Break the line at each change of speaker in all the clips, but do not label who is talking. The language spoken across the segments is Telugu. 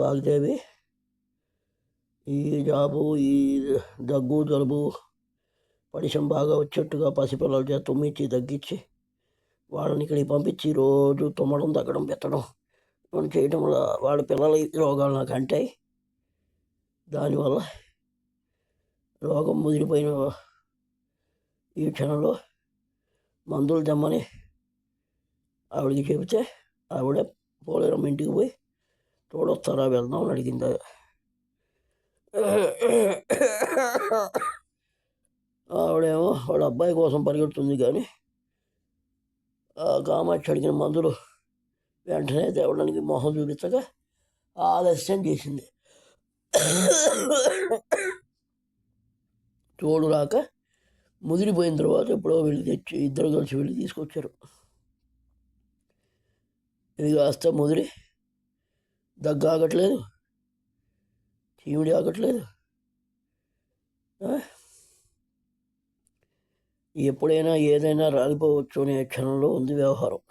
వాగ్దేవి ఈ జాబు, ఈ దగ్గు జలుబు పడిశం బాగా వచ్చేట్టుగా పసిపిల్లల చేత తుమ్మిచ్చి తగ్గించి వాళ్ళని ఇక్కడికి పంపించి రోజు తుమ్మడం తగ్గడం పెట్టడం చేయడం వల్ల వాళ్ళ పిల్లల రోగాలు నాకు అంటాయి. దానివల్ల రోగం ముదిరిపోయిన ఈ క్షణంలో మందులు తెమ్మని ఆవిడకి చెబితే ఆవిడ పోలేరమ్మ ఇంటికి పోయి తోడొస్తారా వెళ్దాం అని అడిగింది. ఆవిడేమో వాళ్ళ అబ్బాయి కోసం పరిగెడుతుంది, కానీ కామాక్షి అడిగిన మందులు వెంటనే తేవడానికి మొహం చూపించగా ఆలస్యం చేసింది. తోడు రాక ముదిరిపోయిన తర్వాత ఎప్పుడో వెళ్ళి తెచ్చి ఇద్దరు కలిసి వెళ్ళి తీసుకొచ్చారు. ఇది కాస్త ముదిరి దగ్గు ఆగట్లేదు, చీమిడి ఆగట్లేదు. ఎప్పుడైనా ఏదైనా రాలిపోవచ్చు అనే క్షణంలో ఉంది వ్యవహారం.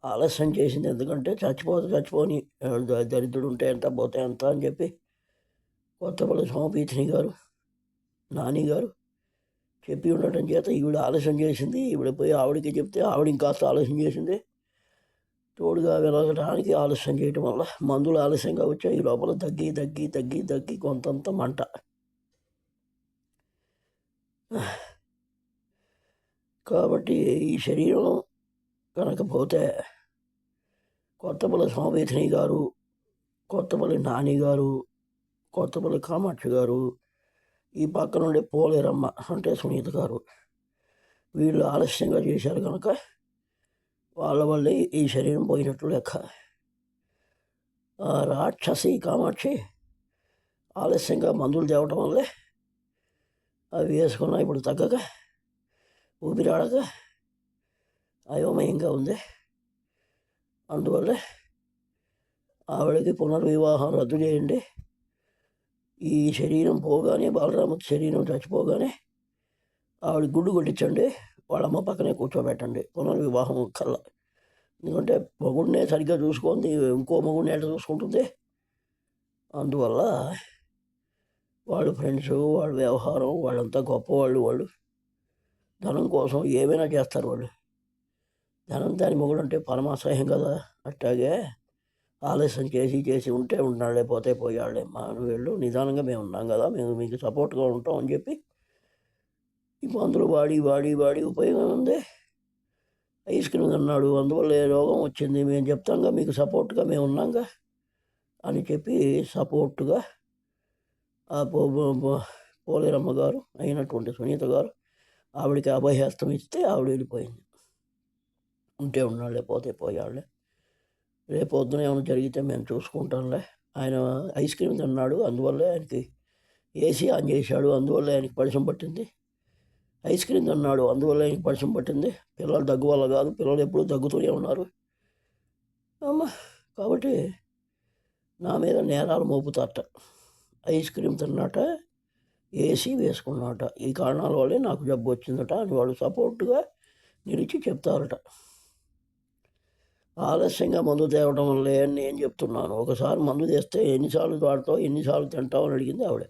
ఆలస్యం చేసింది ఎందుకంటే చచ్చిపోని దరిద్రుడు ఉంటే ఎంత పోతే ఎంత అని చెప్పి కొత్తపల్లి సోమపీఠిని గారు, నాని గారు చెప్పి ఉండటం చేత ఈవిడ ఆలస్యం చేసింది. ఈవిడ పోయి ఆవిడకి చెప్తే ఆవిడ ఇంకాస్త ఆలస్యం చేసింది. తోడుగా వెలగడానికి ఆలస్యం చేయటం వల్ల మందులు ఆలస్యంగా వచ్చాయి. ఈ లోపల తగ్గి తగ్గి తగ్గి తగ్గి కొంతంత మంట. కాబట్టి ఈ శరీరం కనకపోతే కొత్తపల్లి సోమపీఠిని గారు, కొత్తపల్లి నాని గారు, కొత్తపల్లి కామాక్షి గారు, ఈ పక్క నుండి పోలేరమ్మ అంటే సునీత గారు, వీళ్ళు ఆలస్యంగా చేశారు కనుక వాళ్ళ వల్లే ఈ శరీరం పోయినట్లు లెక్క. రాక్షసి కామాక్షి ఆలస్యంగా మందులు తేవటం వల్లే అవి వేసుకున్నా ఇప్పుడు తగ్గక ఊపిరాడక అయోమయంగా ఉంది. అందువల్ల ఆవిడకి పునర్వివాహం రద్దు చేయండి. ఈ శరీరం పోగానే, బాలరామూర్తి శరీరం చచ్చిపోగానే ఆవిడ గుడ్డు కొట్టించండి, వాళ్ళ అమ్మ పక్కనే కూర్చోబెట్టండి. పునర్వివాహం కల్లా. ఎందుకంటే మగుడినే సరిగ్గా చూసుకుంది, ఇంకో మగుడిని ఎట్లా చూసుకుంటుంది. అందువల్ల వాళ్ళు ఫ్రెండ్స్, వాళ్ళ వ్యవహారం, వాళ్ళంతా గొప్పవాళ్ళు. వాళ్ళు ధనం కోసం ఏమైనా చేస్తారు. వాళ్ళు ధనం దాని మొగుడు అంటే పరమాసహ్యం కదా. అట్లాగే ఆలస్యం చేసి ఉంటే ఉన్నాళ్లే, పోతే పోయాళ్లే, మా వీళ్ళు నిదానంగా మేము ఉన్నాం కదా, మేము మీకు సపోర్ట్గా ఉంటాం అని చెప్పి ఈ మందులు వాడి ఉపయోగం ఉంది. ఐస్ క్రీమ్ అన్నాడు, అందువల్ల రోగం వచ్చింది, మేము చెప్తాంగా మీకు సపోర్ట్గా మేము ఉన్నాంగా అని చెప్పి సపోర్టుగా ఆ పోలేరమ్మ గారు అయినటువంటి సునీత గారు ఆవిడకి అభయహస్తం ఇస్తే ఆవిడ వెళ్ళిపోయింది. ఉంటే ఉన్నాళ్లే, పోతే పోయాళ్లే, రేపు పొద్దున ఏమైనా జరిగితే మేము చూసుకుంటాంలే. ఆయన ఐస్ క్రీమ్ తిన్నాడు, అందువల్లే ఆయనకి ఏసీ ఆన్ చేశాడు, అందువల్ల ఆయనకి పరిచయం పట్టింది. ఐస్ క్రీమ్ తిన్నాడు, అందువల్ల ఆయనకి పరిచయం పట్టింది. పిల్లలు దగ్గు వల్ల కాదు, పిల్లలు ఎప్పుడూ దగ్గుతూనే ఉన్నారు అమ్మ. కాబట్టి నా మీద నేరాలు మోపుతారట. ఐస్ క్రీమ్ తిన్నాట, ఏసీ వేసుకున్నాట, ఈ కారణాల వల్లే నాకు జబ్బు వచ్చిందట అని వాళ్ళు సపోర్టుగా నిలిచి చెప్తారట. ఆలస్యంగా మందు తేవడం వల్లే అని నేను చెప్తున్నాను. ఒకసారి మందు తెస్తే ఎన్నిసార్లు వాడతావు, ఎన్నిసార్లు తింటావు అని అడిగింది ఆవిడ.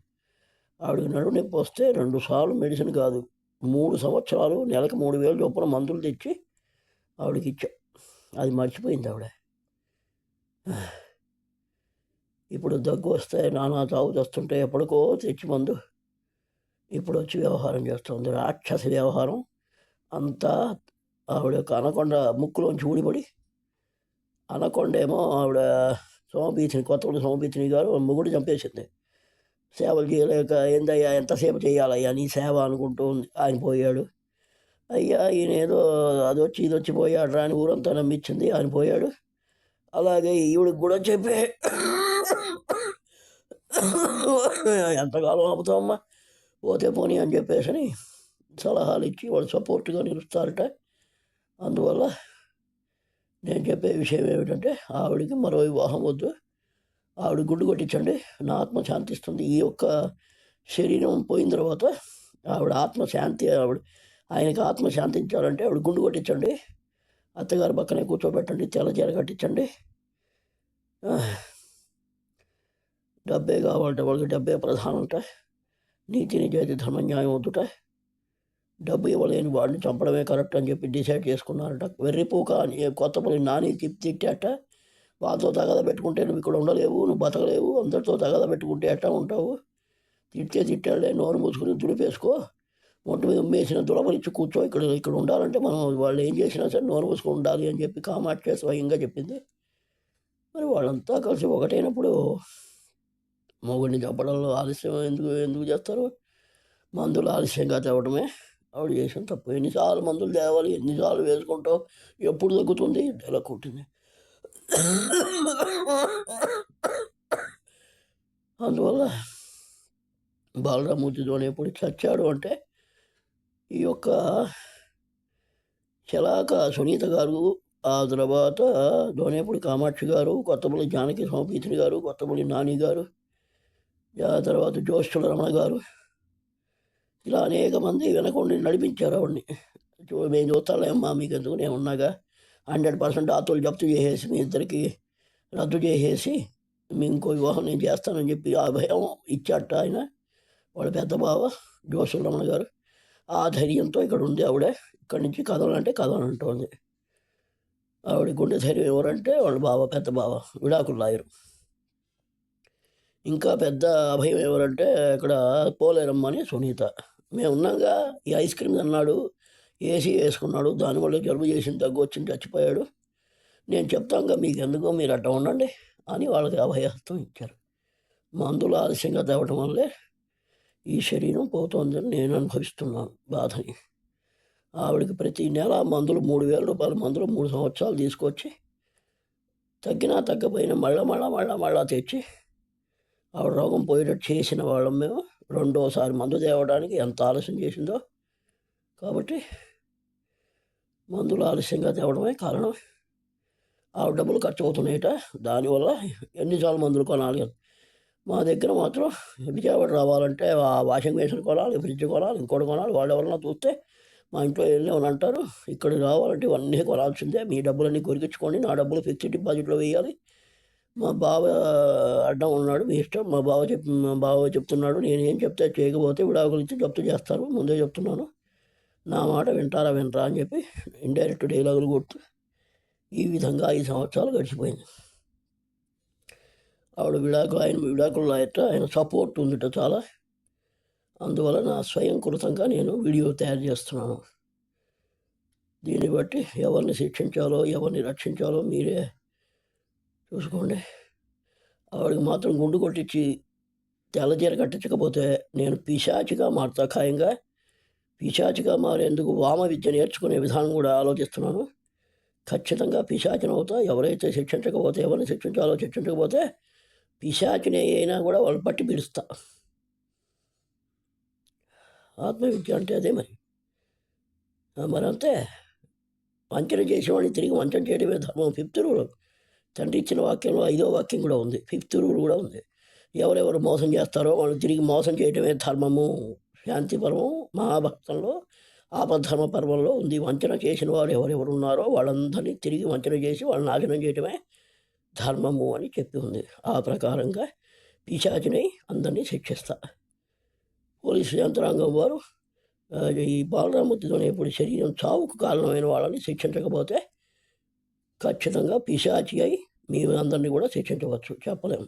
ఆవిడకి నడుము నొప్పి వస్తే 2 సార్లు మెడిసిన్ కాదు, 3 సంవత్సరాలు నెలకు 3,000 చొప్పున మందులు తెచ్చి ఆవిడకి ఇచ్చా. అది మర్చిపోయింది ఆవిడ. ఇప్పుడు దగ్గు వస్తే నానా తాగు తెస్తుంటే ఎప్పటికో తెచ్చి మందు ఇప్పుడు వచ్చి వ్యవహారం చేస్తుంది. రాక్షసి వ్యవహారం అంతా ఆవిడ యొక్క అనకొండ ముక్కులోంచి ఊడిపడి, అనకొండ ఏమో ఆవిడ కొత్తపల్లి సోమపీఠిని గారు మొగుడు చంపేసింది. సేవలు చేయలేక, ఏందయ్యా ఎంతసేపు చేయాలయ్యా నీ సేవ అనుకుంటూ ఆయన పోయాడు. అయ్యా ఈయన ఏదో అదొచ్చి ఇదొచ్చి పోయాడు రా అని ఊరంతా నమ్మించింది, ఆయన పోయాడు. అలాగే ఈవిడికి కూడా చెప్పే ఎంతకాలం ఆపుతామమ్మా, పోతే పోనీ అని చెప్పేసి సలహాలు ఇచ్చి వాళ్ళు సపోర్ట్గా నిలుస్తారట. అందువల్ల నేను చెప్పే విషయం ఏమిటంటే ఆవిడికి మరో వివాహం వద్దు, ఆవిడ గుడ్డు కొట్టించండి, నా ఆత్మ శాంతిస్తుంది. ఈ యొక్క శరీరం పోయిన తర్వాత ఆవిడ ఆత్మశాంతి, ఆయనకి ఆత్మ శాంతించాలంటే ఆవిడ గుండు కొట్టించండి, అత్తగారి పక్కనే కూర్చోబెట్టండి, తెల్ల చీర కట్టించండి. డబ్బే కావాలంటే వాళ్ళకి డబ్బే ప్రధానం ఉంటాయి. నీతి నిజాయితీ ధర్మ న్యాయం వద్దుట. డబ్బు ఇవ్వలేని వాడిని చంపడమే కరెక్ట్ అని చెప్పి డిసైడ్ చేసుకున్నారట. వెర్రిపూక అని కొత్తపల్లి నాని తిట్టాట. వాళ్ళతో తగద పెట్టుకుంటే నువ్వు ఇక్కడ ఉండలేవు, నువ్వు బతకలేవు, అందరితో తగద పెట్టుకుంటే ఎట్టా ఉంటావు, తిట్టాడే, నోరు మూసుకుని దులిపేసుకో, ఒంటి మీద ఉమ్మేసిన దులపరిచ్చి కూర్చో, ఇక్కడ ఉండాలంటే మనం వాళ్ళు ఏం చేసినా సరే నోరు మూసుకుని ఉండాలి అని చెప్పి కామాక్ష స్వయంగా చెప్పింది. మరి వాళ్ళంతా కలిసి ఒకటైనప్పుడు మొగుడిని చంపడంలో ఆలస్యం ఎందుకు చేస్తారు? మందులు ఆలస్యంగా తేవడమే ఆవిడ చేసిన తప్పు. ఎన్నిసార్లు మందులు తేవాలి, ఎన్నిసార్లు వేసుకుంటావు, ఎప్పుడు తగ్గుతుంది, ఎలా కొట్టింది. అందువల్ల బాలరామూర్తితోనే ఎప్పుడు చచ్చాడు అంటే ఈ యొక్క చలాక సునీత గారు, ఆ తర్వాత దోనేపూడి కామాక్షి గారు, కొత్తపల్లి జానకి సోమపీతుని గారు, కొత్తపల్లి నాని గారు, ఆ తర్వాత జోష్ఠుల రమణ గారు, ఇలా అనేక మంది వెనకుండి నడిపించారు ఆవిడ్ని. మేము చూస్తాలేమ్మా మీకు ఎందుకు, నేను ఉన్నాగా, 100% ఆతులు జప్తు చేసేసి మీ ఇద్దరికి రద్దు చేసేసి మీ ఇంకో వివాహం నేను చేస్తానని చెప్పి ఆ భయం ఇచ్చాట ఆయన, వాళ్ళ పెద్ద బావ జోష్ఠుల రమణ గారు. ఆ ధైర్యంతో ఇక్కడ ఉంది ఆవిడ. ఇక్కడి నుంచి కదలంటే కదలంటోంది. ఆవిడ గుండె ధైర్యం ఎవరంటే వాళ్ళ బావ, పెద్ద బావ విడాకులు లాయరు. ఇంకా పెద్ద అభయం ఎవరంటే ఇక్కడ పోలేరమ్మ అని సునీత. మేము ఉన్నాగా, ఈ ఐస్ క్రీమ్ అన్నాడు, ఏసీ వేసుకున్నాడు, దానివల్ల జలుబు చేసింది, దగ్గు వచ్చింది, చచ్చిపోయాడు, నేను చెప్తాగా మీకు ఎందుకో మీరు అట్ట ఉండండి అని వాళ్ళకి అభయహస్తం ఇచ్చారు. మందులు ఆలస్యంగా తేవటం వల్లే ఈ శరీరం పోతోందని నేను అనుభవిస్తున్నాను బాధని. ఆవిడకి ప్రతి నెల మందులు 3,000 రూపాయల మందులు 3 సంవత్సరాలు తీసుకొచ్చి తగ్గినా తగ్గపోయినా మళ్ళా తెచ్చి ఆవిడ రోగం పోయేటట్టు చేసిన వాళ్ళం మేము. రెండోసారి మందు తేవడానికి ఎంత ఆలస్యం చేసిందో. కాబట్టి మందులు ఆలస్యంగా తేవడమే కారణం. ఆవిడ డబ్బులు ఖర్చు అవుతున్నాయట. దానివల్ల ఎన్నిసార్లు మందులు కొనాలి అని. మా దగ్గర మాత్రం విజయవాడ రావాలంటే వాషింగ్ మెషిన్ కొనాలి, ఫ్రిడ్జ్ కొనాలి, ఇంకోటి కొనాలి. వాళ్ళు ఎవరన్నా చూస్తే మా ఇంట్లో వెళ్ళేమని అంటారు. ఇక్కడికి రావాలంటే ఇవన్నీ కొనాల్సిందే. మీ డబ్బులన్నీ కొరికించుకోండి, నా డబ్బులు ఫిక్స్డ్ డిపాజిట్లో వేయాలి. మా బావ అడ్డం ఉన్నాడు, మీ ఇష్టం. మా బావ చెప్తున్నాడు, నేనేం చెప్తే చేయకపోతే విడాకులు ఇచ్చి జప్తు చేస్తారు, ముందే చెప్తున్నాను, నా మాట వింటారా అని చెప్పి ఇండైరెక్ట్ డైలాగులు కొడుతూ ఈ విధంగా 5 సంవత్సరాలు గడిచిపోయింది. ఆవిడ విడాకులు లాయట, ఆయన సపోర్ట్ ఉందిట చాలా. అందువల్ల నా స్వయంకృతంగా నేను వీడియో తయారు చేస్తున్నాను. దీన్ని బట్టి ఎవరిని శిక్షించాలో, ఎవరిని రక్షించాలో మీరే చూసుకోండి. ఆవిడకి మాత్రం గుండు కొట్టించి తెల్లచీర కట్టించకపోతే నేను పిశాచిగా మారుతా. ఖాయంగా పిశాచిగా మారేందుకు వామ విద్య నేర్చుకునే విధానం కూడా ఆలోచిస్తున్నాను. ఖచ్చితంగా పిశాచిని అవుతా. ఎవరైతే శిక్షించకపోతే, ఎవరిని శిక్షించకపోతే పిశాచిని అయినా కూడా వాళ్ళు పట్టి పిలుస్తా. ఆత్మవిద్య అంటే అదే మరి అంతే. వంచన చేసేవాడిని తిరిగి వంచన చేయడమే ధర్మం. 5th రూల్ తండ్రి ఇచ్చిన వాక్యంలో 5వ వాక్యం కూడా ఉంది, 5th రూల్ కూడా ఉంది. ఎవరెవరు మోసం చేస్తారో వాళ్ళు తిరిగి మోసం చేయడమే ధర్మము. శాంతి పర్వం మహాభక్తంలో ఆపద్ధర్మ పర్వంలో ఉంది. వంచన చేసిన వారు ఎవరెవరు ఉన్నారో వాళ్ళందరినీ తిరిగి వంచన చేసి వాళ్ళని నాశనం చేయడమే ధర్మము అని చెప్పి ఉంది. ఆ ప్రకారంగా పిశాచిని అందరినీ శిక్షిస్తా. పోలీసు యంత్రాంగం వారు ఈ బాలరామూర్తితోనే ఇప్పుడు శరీరం చావుకు కారణమైన వాళ్ళని శిక్షించకపోతే ఖచ్చితంగా పిశాచి అయి మీ అందరినీ కూడా శిక్షించవచ్చు, చెప్పలేము.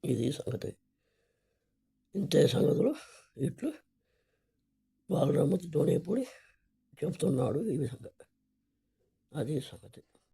ఇది సంగతి. ఇంతే సంగతులు. ఇట్లు బాలరామూర్తితోనే ఇప్పుడు చెప్తున్నాడు ఈ విధంగా. అది సంగతి.